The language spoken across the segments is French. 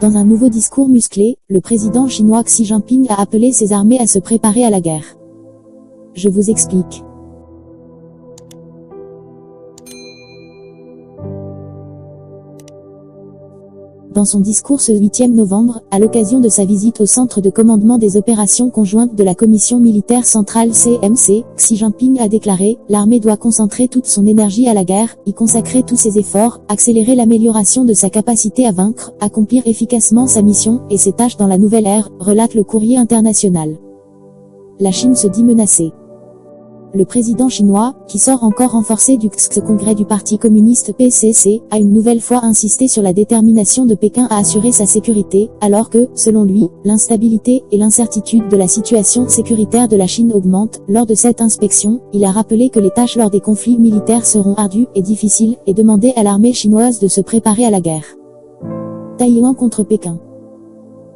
Dans un nouveau discours musclé, le président chinois Xi Jinping a appelé ses armées à se préparer à la guerre. Je vous explique. Dans son discours ce 8e novembre, à l'occasion de sa visite au centre de commandement des opérations conjointes de la Commission militaire centrale CMC, Xi Jinping a déclaré « L'armée doit concentrer toute son énergie à la guerre, y consacrer tous ses efforts, accélérer l'amélioration de sa capacité à vaincre, accomplir efficacement sa mission et ses tâches dans la nouvelle ère », relate le Courrier international. La Chine se dit menacée. Le président chinois, qui sort encore renforcé du congrès du Parti communiste PCC, a une nouvelle fois insisté sur la détermination de Pékin à assurer sa sécurité, alors que, selon lui, l'instabilité et l'incertitude de la situation sécuritaire de la Chine augmentent. Lors de cette inspection, il a rappelé que les tâches lors des conflits militaires seront ardues et difficiles, et demandé à l'armée chinoise de se préparer à la guerre. Taïwan contre Pékin.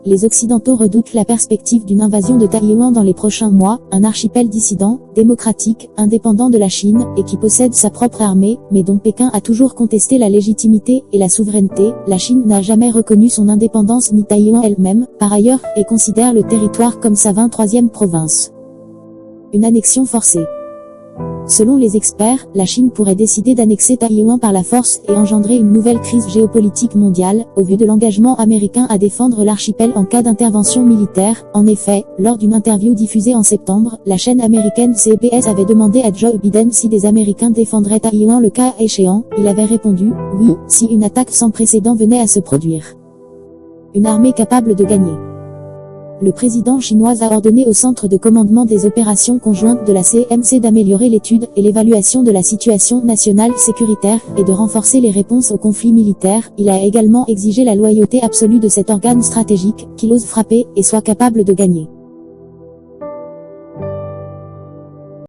Les Occidentaux redoutent la perspective d'une invasion de Taïwan dans les prochains mois, un archipel dissident, démocratique, indépendant de la Chine, et qui possède sa propre armée, mais dont Pékin a toujours contesté la légitimité et la souveraineté. La Chine n'a jamais reconnu son indépendance ni Taïwan elle-même, par ailleurs, et considère le territoire comme sa 23e province. Une annexion forcée. Selon les experts, la Chine pourrait décider d'annexer Taïwan par la force et engendrer une nouvelle crise géopolitique mondiale, au vu de l'engagement américain à défendre l'archipel en cas d'intervention militaire. En effet, lors d'une interview diffusée en septembre, la chaîne américaine CBS avait demandé à Joe Biden si des Américains défendraient Taïwan le cas échéant. Il avait répondu « Oui, si une attaque sans précédent venait à se produire. » Une armée capable de gagner. Le président chinois a ordonné au centre de commandement des opérations conjointes de la CMC d'améliorer l'étude et l'évaluation de la situation nationale sécuritaire et de renforcer les réponses aux conflits militaires. Il a également exigé la loyauté absolue de cet organe stratégique, qu'il ose frapper et soit capable de gagner.